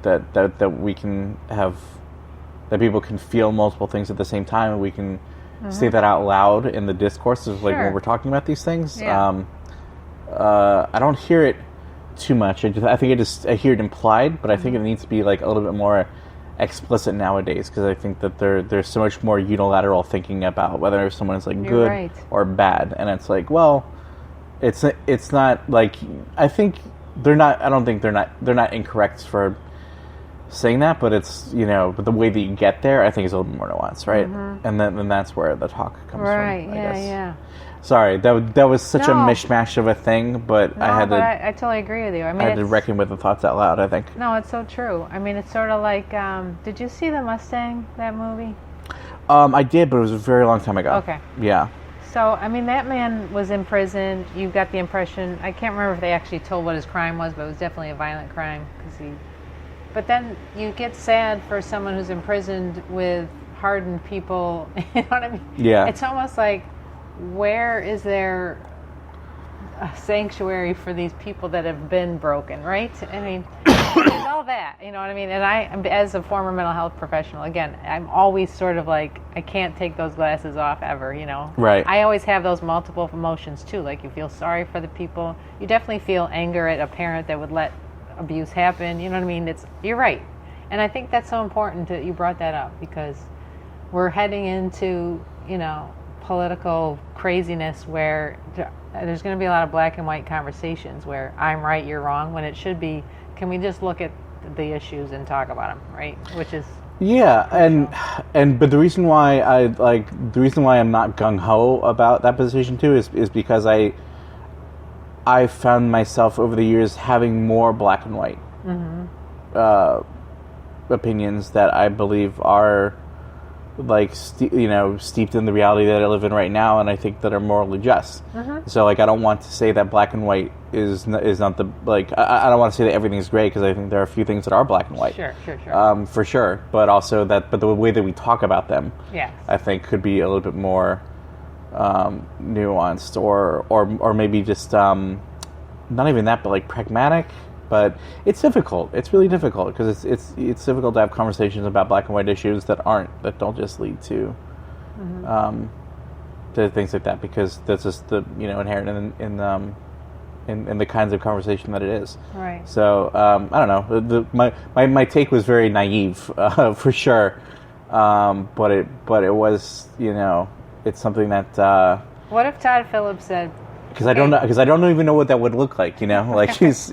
that we can have, that people can feel multiple things at the same time, and we can say that out loud in the discourse of like when we're talking about these things. I don't hear it too much. I hear it implied, but I think it needs to be like a little bit more explicit nowadays, because I think that there's so much more unilateral thinking about whether someone is like good or bad, and it's like, well, it's not like, I think they're not. I don't think they're not incorrect for saying that, but it's, but the way that you get there, I think, is a little bit more nuanced, right? And then that's where the talk comes from. I guess. Yeah. Sorry, that was such a mishmash of a thing, but I totally agree with you. I mean, I had to reckon with the thoughts out loud, I think. No, it's so true. I mean, it's sort of like, did you see The Mustang, that movie? I did, but it was a very long time ago. Okay. Yeah. So, I mean, that man was in prison. You got the impression, I can't remember if they actually told what his crime was, but it was definitely a violent crime. But then you get sad for someone who's imprisoned with hardened people. You know what I mean? Yeah. It's almost like, where is there a sanctuary for these people that have been broken, right? I mean, there's all that, you know what I mean? And I, as a former mental health professional, again, I'm always sort of like, I can't take those glasses off ever, Right. I always have those multiple emotions too. Like, you feel sorry for the people. You definitely feel anger at a parent that would let abuse happen. You know what I mean? You're right. And I think that's so important that you brought that up, because we're heading into, political craziness where there's going to be a lot of black and white conversations where I'm right, you're wrong, when it should be, can we just look at the issues and talk about them, right? Which is but the reason why I'm not gung ho about that position too is because I found myself over the years having more black and white opinions that I believe are like steeped in the reality that I live in right now, and I think that are morally just. So like, I don't want to say that black and white is not the, like, I don't want to say that everything's gray, because I think there are a few things that are black and white. Sure. For sure, but also but the way that we talk about them, I think could be a little bit more nuanced, or maybe just not even that, but like pragmatic. But it's difficult. It's really difficult, because it's difficult to have conversations about black and white issues that don't just lead to things like that, because that's just the inherent in the kinds of conversation that it is. Right. So I don't know. My take was very naive for sure, but it was it's something that. What if Todd Phillips said? Because I don't even know what that would look like, like he's,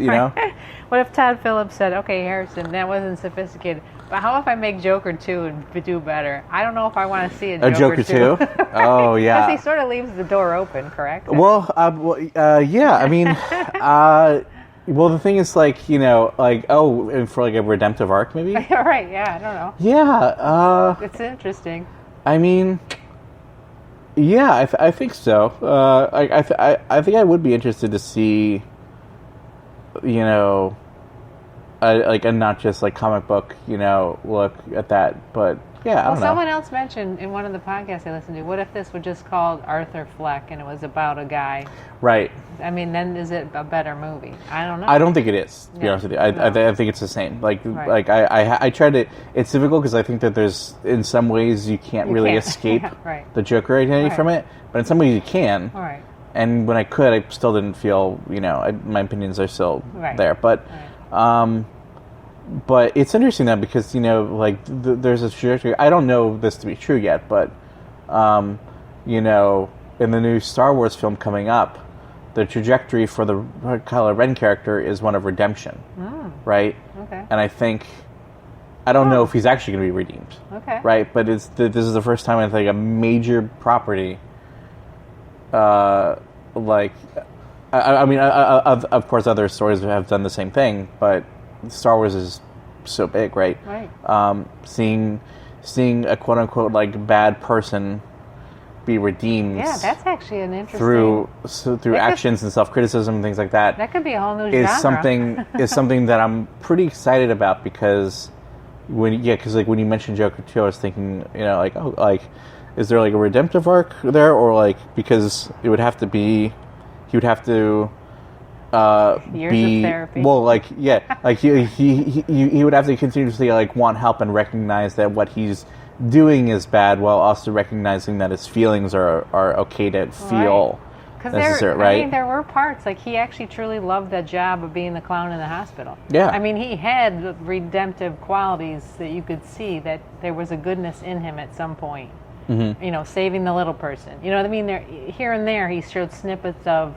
What if Todd Phillips said, okay, Harrison, that wasn't sophisticated, but how if I make Joker 2 and do better? I don't know if I want to see a Joker 2. Oh, yeah. Because he sort of leaves the door open, correct? Well, yeah, I mean, well, the thing is, like, and for like a redemptive arc, maybe? Right, yeah, I don't know. Yeah. It's interesting. I mean, yeah, I think so. I think I would be interested to see, a not just like comic book, look at that. But yeah, I don't know. Someone else mentioned in one of the podcasts I listened to, what if this was just called Arthur Fleck and it was about a guy? Right. I mean, then is it a better movie? I don't know. I don't think it is, to be honest with you. I think it's the same. Like, I try to. It's difficult because I think that there's, in some ways, you can't really escape the Joker identity from it, but in some ways you can. Right. And when I could, I still didn't feel, my opinions are still there. But, but it's interesting though, because there's a trajectory. I don't know this to be true yet, but in the new Star Wars film coming up, the trajectory for the Kylo Ren character is one of redemption, right? Okay. And I don't know if he's actually going to be redeemed, right? But this is the first time I think a major property, of course, other stories have done the same thing, but Star Wars is so big, right? Right. Seeing a quote unquote like bad person be redeemed. Yeah, that's actually an interesting through actions and self-criticism and things like that. That could be a whole new genre. is something that I'm pretty excited about, because when you mentioned Joker 2, I was thinking, is there like a redemptive arc there, or like, because it would have to be, he would have to Years be of therapy. well, like like he would have to continuously like want help and recognize that what he's doing is bad, while also recognizing that his feelings are okay to feel. Because right? I mean, there were parts like he actually truly loved that job of being the clown in the hospital. Yeah. I mean, he had redemptive qualities that you could see that there was a goodness in him at some point. Mm-hmm. You know, saving the little person. You know what I mean? There, here and there, he showed snippets of,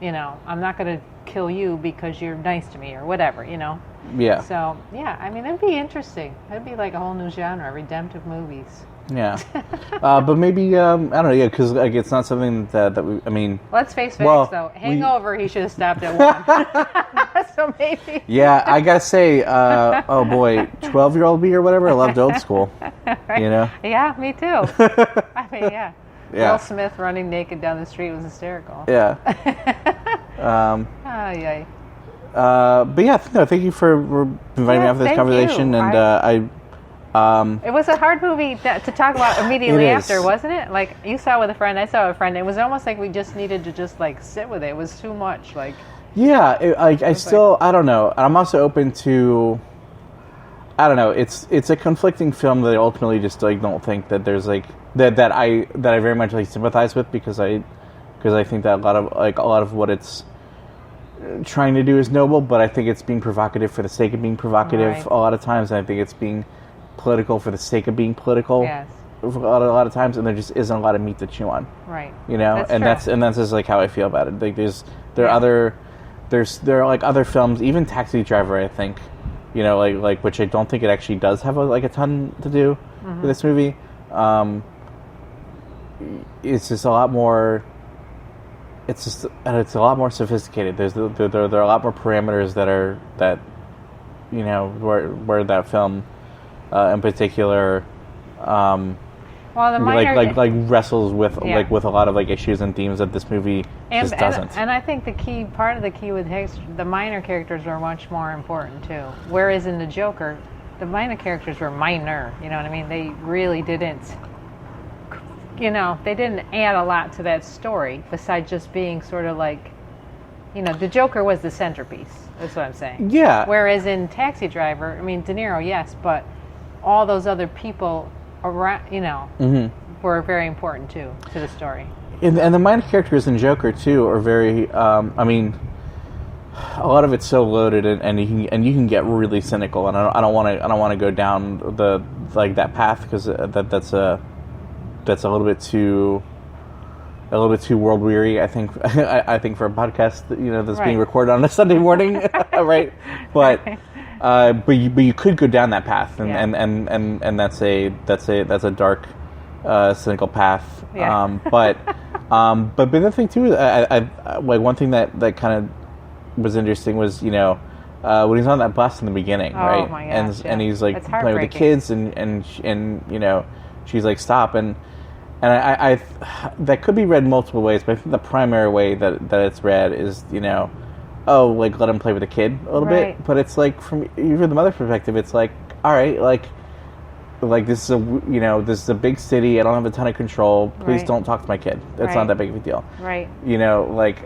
you know, I'm not going to kill you because you're nice to me or whatever. You know. Yeah. So yeah, I mean, it'd be interesting. It'd be like a whole new genre, redemptive movies. Yeah, but maybe I don't know. Yeah, because like it's not something that we. I mean, let's face facts though. Hangover, he should have stopped at 1. So maybe. Yeah, I gotta say, oh boy, 12-year-old me or whatever. I loved Old School. Right? You know. Yeah, me too. I mean, yeah. Yeah. Will Smith running naked down the street was hysterical. Yeah. Yay. But yeah, no, thank you for inviting me out for this conversation, and it was a hard movie to talk about immediately after, wasn't it? Like, you saw it with a friend, I saw it with a friend. It was almost like we just needed to just, like, sit with it. It was too much, like... Yeah, I don't know. I'm also open to... I don't know. It's a conflicting film that I ultimately just, like, don't think that there's, like... That I very much, like, sympathize with, because I think that a lot of what it's trying to do is noble, but I think it's being provocative for the sake of being provocative a lot of times, and I think it's being political for the sake of being political a lot of times, and there just isn't a lot of meat to chew on. Right. You know, that's just like how I feel about it. Like there are like other films, even Taxi Driver, I think, you know, like which I don't think it actually does have a ton to do with this movie. It's just a lot more. It's a lot more sophisticated. There are a lot more parameters that you know where that film in particular like wrestles with with a lot of like issues and themes that this movie just doesn't. And I think the key with Hicks, the minor characters were much more important too. Whereas in the Joker, the minor characters were minor. You know what I mean? They really didn't. You know, they didn't add a lot to that story besides just being sort of like, you know, the Joker was the centerpiece. That's what I'm saying. Yeah. Whereas in Taxi Driver, I mean, De Niro, yes, but all those other people around, you know, were very important too to the story. And the minor characters in Joker too are very. I mean, a lot of it's so loaded, and you can get really cynical, and I don't want to go down that path, because that's a little bit too world weary. I think I think for a podcast that, you know, that's being recorded on a Sunday morning, right? But you could go down that path, and that's a dark, cynical path. Yeah. But the other thing too, I like one thing that kind of was interesting was, you know, when he's on that bus in the beginning, right? Oh my gosh, and he's like it's playing with the kids, and you know, she's like, stop, and I that could be read multiple ways, but I think the primary way that it's read is, you know, oh, like, let him play with the kid a little bit. But it's like, from even the mother's perspective, it's like, all right, like this is a big city. I don't have a ton of control. Please don't talk to my kid. It's not that big of a deal. Right. You know, like,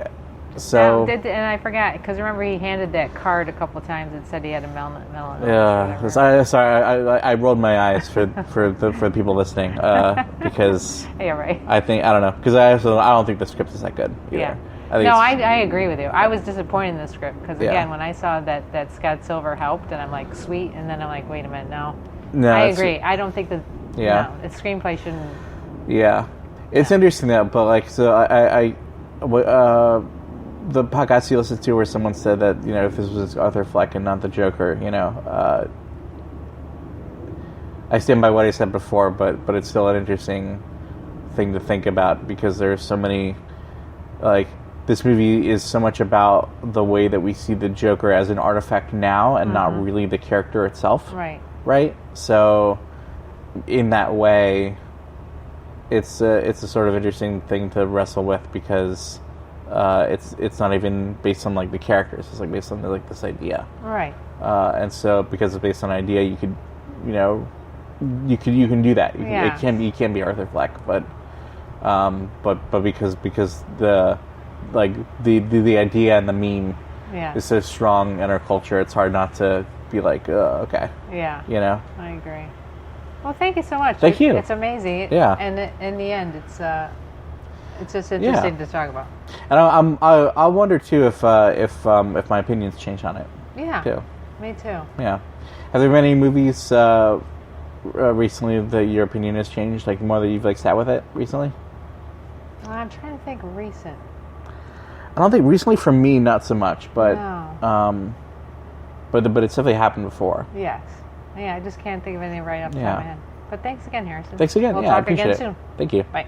so. And I forgot, because remember he handed that card a couple of times and said he had a melanoma. Yeah. Sorry, I rolled my eyes for the people listening, because yeah, right. I don't know, because I don't think the script is that good either. Yeah. I agree with you. I was disappointed in the script, because again, when I saw that Scott Silver helped, and I'm like, sweet, and then I'm like, wait a minute, no. I agree. I don't think that. Yeah. No, the screenplay shouldn't. Yeah, it's interesting that, but like, so the podcast you listened to where someone said that, you know, if this was Arthur Fleck and not the Joker, you know, I stand by what I said before, but it's still an interesting thing to think about, because there's so many, like, this movie is so much about the way that we see the Joker as an artifact now, and not really the character itself. Right? So, in that way, it's a sort of interesting thing to wrestle with, because it's not even based on like the characters. It's like based on like this idea. Right. And so, because it's based on an idea, you could, you know, you can do that. It can be Arthur Fleck, but because like the idea and the meme Yeah. is so strong in our culture. It's hard not to be like, okay. Yeah. You know? I agree. Well, thank you so much. Thank you. It's amazing. Yeah. And in the end, it's just interesting to talk about. And I wonder too if my opinions change on it. Yeah. Too. Me too. Yeah. Have there been any movies recently that your opinion has changed? Like more that you've like sat with it recently? I'm trying to think recent. I don't think recently for me, not so much, but No. but it's definitely happened before. Yes. Yeah, I just can't think of anything right off the top of my head. But thanks again, Harrison. Thanks again. We'll I talk appreciate again it. soon. Thank you. Bye.